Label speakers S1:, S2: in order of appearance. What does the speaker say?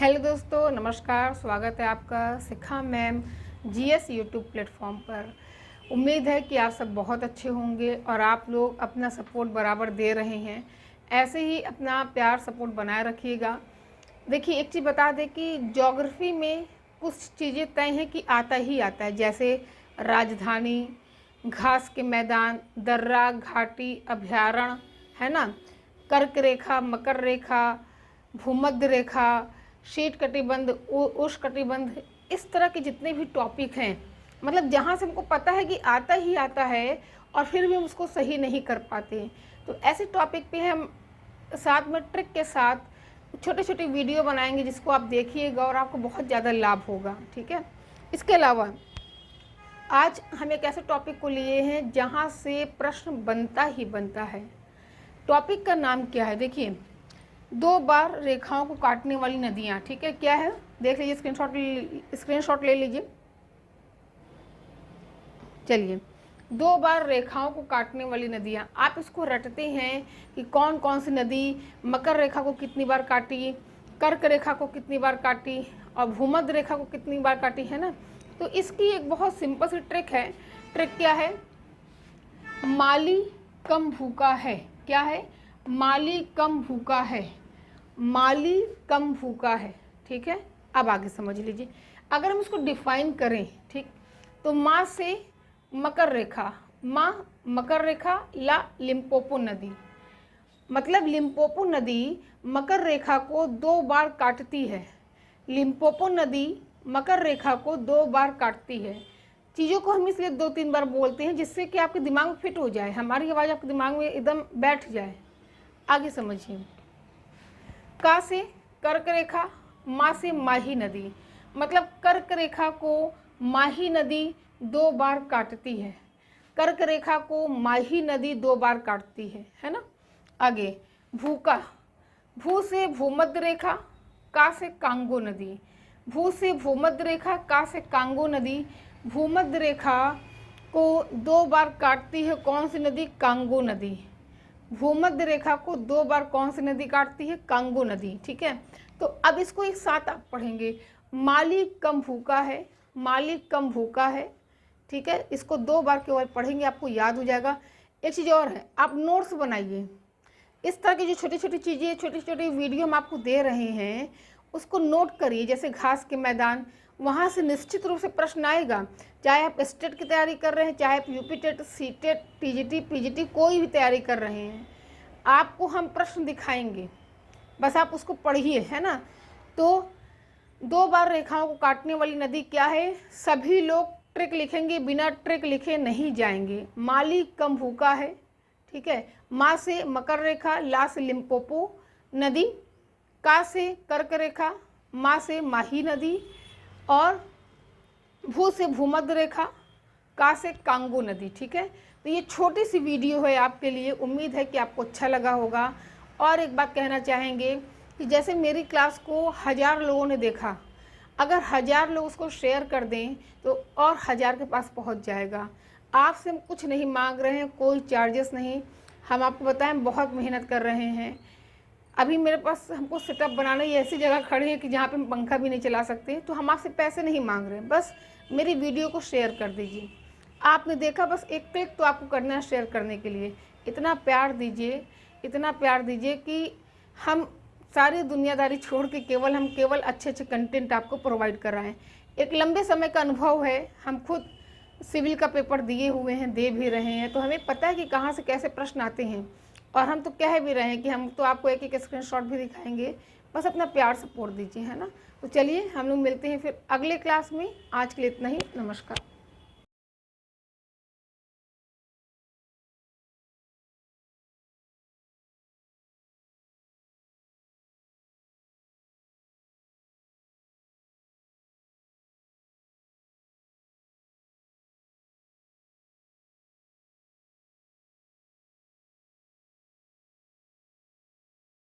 S1: Hello दोस्तों, नमस्कार। स्वागत है आपका सिखा मैम जीएस यूट्यूब प्लेटफॉर्म पर। उम्मीद है कि आप सब बहुत अच्छे होंगे और आप लोग अपना सपोर्ट बराबर दे रहे हैं। ऐसे ही अपना प्यार सपोर्ट बनाए रखिएगा। देखिए, एक चीज़ बता दें कि ज्योग्राफी में कुछ चीज़ें तय हैं कि आता ही आता है, जैसे राजधानी, घास के मैदान, दर्रा, घाटी, अभयारण्य, है ना, कर्क रेखा, मकर रेखा, भूमध्य रेखा, शीत कटिबंध, उष्ण कटिबंध, इस तरह के जितने भी टॉपिक हैं, मतलब जहाँ से हमको पता है कि आता ही आता है और फिर भी हम उसको सही नहीं कर पाते। तो ऐसे टॉपिक पे हम साथ में ट्रिक के साथ छोटे छोटे वीडियो बनाएंगे, जिसको आप देखिएगा और आपको बहुत ज़्यादा लाभ होगा। ठीक है। इसके अलावा आज हम एक ऐसे टॉपिक को लिए हैं जहाँ से प्रश्न बनता ही बनता है। टॉपिक का नाम क्या है? देखिए, 2 बार रेखाओं को काटने वाली नदियाँ। ठीक है, क्या है देख लीजिए, स्क्रीनशॉट ले लीजिए। चलिए, 2 बार रेखाओं को काटने वाली नदियाँ, आप इसको रटते हैं कि कौन कौन सी नदी मकर रेखा को कितनी बार काटी, कर्क रेखा को कितनी बार काटी और भूमध्य रेखा को कितनी बार काटी, है ना। तो इसकी एक बहुत सिंपल सी ट्रिक है। ट्रिक क्या है? माली कम भूखा है। क्या है? माली कम भूखा है। माली कम भूखा है। ठीक है, अब आगे समझ लीजिए। अगर हम इसको डिफाइन करें, ठीक, तो माँ से मकर रेखा, माँ मकर रेखा, ला लिम्पोपो नदी, मतलब लिम्पोपो नदी मकर रेखा को 2 बार काटती है। लिम्पोपो नदी मकर रेखा को 2 बार काटती है। चीज़ों को हम इसलिए 2-3 बार बोलते हैं जिससे कि आपके दिमाग में फिट हो जाए, हमारी आवाज़ आपके दिमाग में एकदम बैठ जाए। आगे समझिए। का से कर्क रेखा, माँ से माही नदी, मतलब कर्क रेखा को माही नदी 2 बार काटती है। कर्क रेखा को माही नदी 2 बार काटती है ना। आगे भूका, भू से भूमध्य रेखा, का से कांगो नदी, भू से भूमध्य रेखा, का से कांगो नदी। भूमध्य रेखा को 2 बार काटती है कौन सी नदी? कांगो नदी। भूमध्य रेखा को 2 बार कौन सी नदी काटती है? कांगो नदी। ठीक है, तो अब इसको एक साथ आप पढ़ेंगे। माली कम भूखा है, माली कम भूखा है। ठीक है, इसको 2 बार केवल पढ़ेंगे, आपको याद हो जाएगा। एक चीज़ और है, आप नोट्स बनाइए। इस तरह की जो छोटी छोटी चीज़ें, छोटी छोटी वीडियो हम आपको दे रहे हैं, उसको नोट करिए। जैसे घास के मैदान, वहाँ से निश्चित रूप से प्रश्न आएगा। चाहे आप स्टेट की तैयारी कर रहे हैं, चाहे आप UP TET, C TET, TGT, PGT, कोई भी तैयारी कर रहे हैं, आपको हम प्रश्न दिखाएंगे, बस आप उसको पढ़िए, है ना। तो 2 बार रेखाओं को काटने वाली नदी क्या है? सभी लोग ट्रिक लिखेंगे, बिना ट्रिक लिखे नहीं जाएंगे। माली कम भूखा है। ठीक है, माँ से मकर रेखा, ला से लिम्पोपो नदी, का से कर्क रेखा, माँ से माही नदी और भू से भूमध्य रेखा, का से कांगो नदी। ठीक है, तो ये छोटी सी वीडियो है आपके लिए। उम्मीद है कि आपको अच्छा लगा होगा। और एक बात कहना चाहेंगे कि जैसे मेरी क्लास को 1000 लोगों ने देखा, अगर 1000 लोग उसको शेयर कर दें तो और 1000 के पास पहुंच जाएगा। आपसे हम कुछ नहीं मांग रहे हैं, कोई चार्जेस नहीं। हम आपको बताएं, बहुत मेहनत कर रहे हैं। अभी मेरे पास हमको सेटअप बनाना ही ऐसी जगह खड़ी है कि जहाँ पे हम पंखा भी नहीं चला सकते। तो हम आपसे पैसे नहीं मांग रहे हैं, बस मेरी वीडियो को शेयर कर दीजिए। आपने देखा, बस एक क्लिक तो आपको करना है शेयर करने के लिए। इतना प्यार दीजिए, इतना प्यार दीजिए कि हम सारी दुनियादारी छोड़ के हम केवल अच्छे अच्छे कंटेंट आपको प्रोवाइड कर रहे हैं। एक लंबे समय का अनुभव है, हम खुद सिविल का पेपर दिए हुए हैं, दे भी रहे हैं, तो हमें पता है कि कहाँ से कैसे प्रश्न आते हैं। और हम तो कह भी रहे हैं कि हम तो आपको एक एक स्क्रीनशॉट भी दिखाएंगे, बस अपना प्यार सपोर्ट दीजिए, है ना। तो चलिए, हम लोग मिलते हैं फिर अगले क्लास में। आज के लिए इतना ही। नमस्कार।